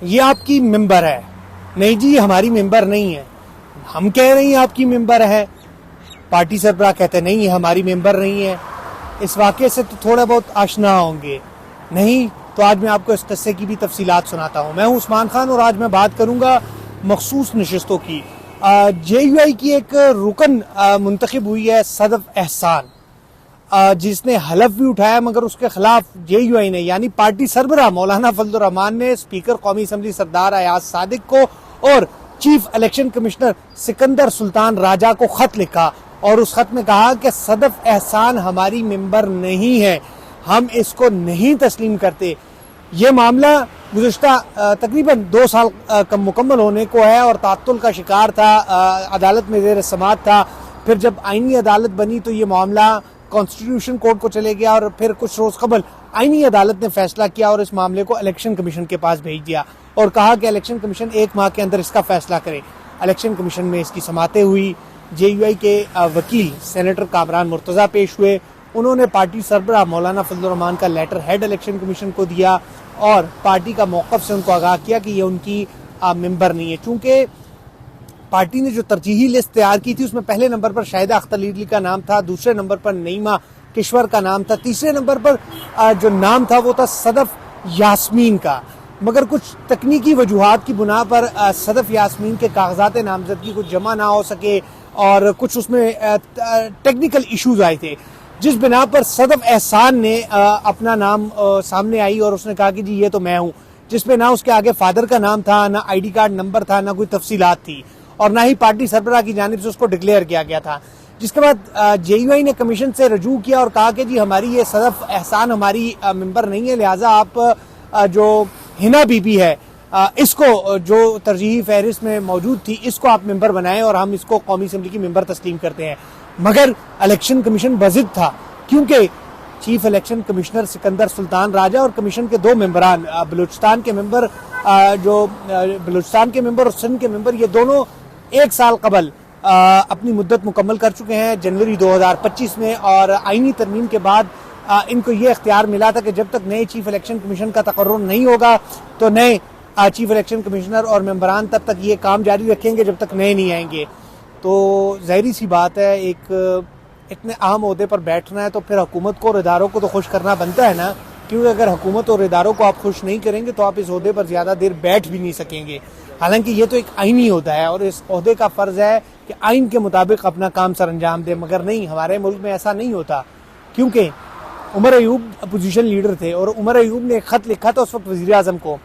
یہ آپ کی ممبر ہے. نہیں جی، یہ ہماری ممبر نہیں ہے. ہم کہہ رہے ہیں آپ کی ممبر ہے، پارٹی سربراہ کہتے ہیں نہیں یہ ہماری ممبر نہیں ہے. اس واقعے سے تو تھوڑا بہت آشنا ہوں گے. نہیں تو آج میں آپ کو اس قصے کی بھی تفصیلات سناتا ہوں. میں ہوں عثمان خان اور آج میں بات کروں گا مخصوص نشستوں کی. جے یو آئی کی ایک رکن منتخب ہوئی ہے صدف احسان، جس نے حلف بھی اٹھایا، مگر اس کے خلاف جے یو آئی نے یعنی پارٹی سربراہ مولانا فضل الرحمان نے اسپیکر قومی اسمبلی سردار ایاز صادق کو اور چیف الیکشن کمشنر سکندر سلطان راجہ کو خط لکھا اور اس خط میں کہا کہ صدف احسان ہماری ممبر نہیں ہے، ہم اس کو نہیں تسلیم کرتے. یہ معاملہ گزشتہ تقریباً 2 سال مکمل ہونے کو ہے اور تعطل کا شکار تھا، عدالت میں زیر سماعت تھا. پھر جب آئینی عدالت بنی تو یہ معاملہ کانسٹیٹیوشن کورٹ کو چلے گیا اور پھر کچھ روز قبل آئینی عدالت نے فیصلہ کیا اور اس معاملے کو الیکشن کمیشن کے پاس بھیج دیا اور کہا کہ الیکشن کمیشن 1 ماہ کے اندر اس کا فیصلہ کرے. الیکشن کمیشن میں اس کی سماعتیں ہوئی. جے یو آئی کے وکیل سینیٹر کامران مرتضیٰ پیش ہوئے. انہوں نے پارٹی سربراہ مولانا فضل الرحمان کا لیٹر ہیڈ الیکشن کمیشن کو دیا اور پارٹی کا موقف سے ان کو آگاہ کیا کہ یہ ان کی ممبر نہیں ہے. چونکہ پارٹی نے جو ترجیحی لسٹ تیار کی تھی اس میں پہلے نمبر پر شاہدہ اختر لیڈلی کا نام تھا، دوسرے نمبر پر نعیمہ کشور کا نام تھا، تیسرے نمبر پر جو نام تھا وہ تھا صدف یاسمین کا. مگر کچھ تکنیکی وجوہات کی بنا پر صدف یاسمین کے کاغذات نامزدگی کچھ جمع نہ ہو سکے اور کچھ اس میں ٹیکنیکل ایشوز آئے تھے، جس بنا پر صدف احسان نے اپنا نام سامنے آئی اور اس نے کہا کہ جی یہ تو میں ہوں، جس میں نہ اس کے آگے فادر کا نام تھا، نہ آئی ڈی کارڈ نمبر تھا، نہ کوئی تفصیلات تھی اور نہ ہی پارٹی سربراہ کی جانب سے اس کو ڈکلیئر کیا گیا تھا. جس کے بعد جے یو آئی نے کمیشن سے رجوع کیا اور کہا کہ جی ہماری یہ صدف احسان ہماری ممبر نہیں ہے، لہٰذا آپ جو ہنا بی بی ہے اس کو جو ترجیحی فہرست میں موجود تھی اس کو آپ ممبر بنائیں اور ہم اس کو قومی اسمبلی کی ممبر تسلیم کرتے ہیں. مگر الیکشن کمیشن بضد تھا کیونکہ چیف الیکشن کمشنر سکندر سلطان راجہ اور کمیشن کے 2 ممبران بلوچستان کے ممبر اور سندھ کے ممبر یہ دونوں 1 سال قبل اپنی مدت مکمل کر چکے ہیں جنوری 2025 میں، اور آئینی ترمیم کے بعد ان کو یہ اختیار ملا تھا کہ جب تک نئے چیف الیکشن کمیشن کا تقرر نہیں ہوگا تو نئے چیف الیکشن کمشنر اور ممبران تب تک یہ کام جاری رکھیں گے جب تک نئے نہیں آئیں گے. تو ظاہری سی بات ہے ایک اتنے اہم عہدے پر بیٹھنا ہے تو پھر حکومت کو اور اداروں کو تو خوش کرنا بنتا ہے نا، کیونکہ اگر حکومت اور اداروں کو آپ خوش نہیں کریں گے تو آپ اس عہدے پر زیادہ دیر بیٹھ بھی نہیں سکیں گے. حالانکہ یہ تو ایک آئینی عہدہ ہے اور اس عہدے کا فرض ہے کہ آئین کے مطابق اپنا کام سر انجام دے، مگر نہیں، ہمارے ملک میں ایسا نہیں ہوتا. کیونکہ عمر ایوب اپوزیشن لیڈر تھے اور عمر ایوب نے ایک خط لکھا تھا اس وقت وزیر اعظم کو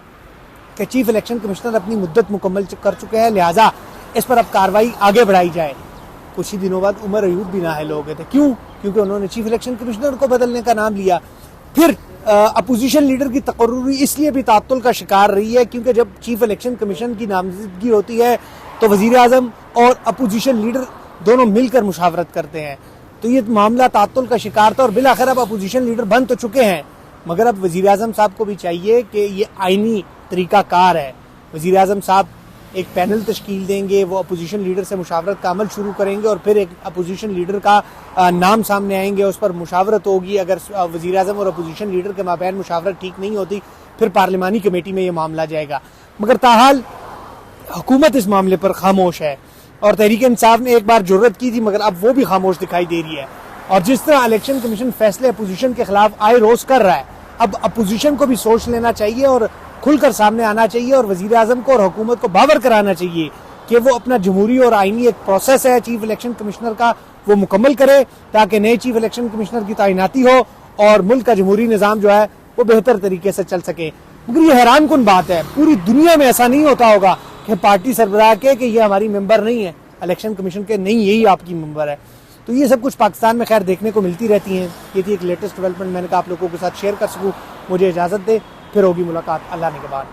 کہ چیف الیکشن کمشنر اپنی مدت مکمل کر چکے ہیں، لہٰذا اس پر اب کارروائی آگے بڑھائی جائے. کچھ ہی دنوں بعد عمر ایوب بھی نااہل ہو گئے تھے. کیوں؟ کیونکہ انہوں نے چیف الیکشن کمشنر کو بدلنے کا نام لیا. پھر اپوزیشن لیڈر کی تقرری اس لیے بھی تعطل کا شکار رہی ہے کیونکہ جب چیف الیکشن کمیشن کی نامزدگی ہوتی ہے تو وزیر اعظم اور اپوزیشن لیڈر دونوں مل کر مشاورت کرتے ہیں. تو یہ معاملہ تعطل کا شکار تھا اور بالآخر اب اپوزیشن لیڈر بن تو چکے ہیں، مگر اب وزیر اعظم صاحب کو بھی چاہیے کہ یہ آئینی طریقہ کار ہے. وزیر اعظم صاحب ایک پینل تشکیل دیں گے، وہ اپوزیشن لیڈر سے مشاورت کا عمل شروع کریں گے اور پھر ایک اپوزیشن لیڈر کا نام سامنے آئیں گے، اس پر مشاورت ہوگی. اگر وزیر اعظم اور اپوزیشن لیڈر کے مابین مشاورت ٹھیک نہیں ہوتی پھر پارلیمانی کمیٹی میں یہ معاملہ جائے گا. مگر تاحال حکومت اس معاملے پر خاموش ہے اور تحریک انصاف نے ایک بار جرت کی تھی مگر اب وہ بھی خاموش دکھائی دے رہی ہے. اور جس طرح الیکشن کمیشن فیصلے اپوزیشن کے خلاف آئے روز کر رہا ہے، اب اپوزیشن کو بھی سوچ لینا چاہیے اور کھل کر سامنے آنا چاہیے اور وزیر اعظم کو اور حکومت کو باور کرانا چاہیے کہ وہ اپنا جمہوری اور آئینی ایک پروسیس ہے چیف الیکشن کمشنر کا وہ مکمل کرے تاکہ نئے چیف الیکشن کمشنر کی تعیناتی ہو اور ملک کا جمہوری نظام جو ہے وہ بہتر طریقے سے چل سکے. مگر یہ حیران کن بات ہے، پوری دنیا میں ایسا نہیں ہوتا ہوگا کہ پارٹی سربراہ کے کہ یہ ہماری ممبر نہیں ہے الیکشن کمیشن کے، نہیں یہی آپ کی ممبر ہے. تو یہ سب کچھ پاکستان میں خیر دیکھنے کو ملتی رہتی ہیں. یہ تھی ایک لیٹسٹ ڈیولپمنٹ، میں نے کہا آپ لوگوں کے ساتھ شیئر کر سکوں. مجھے اجازت دے، پھر ہوگی ملاقات اللہ نے کے بعد.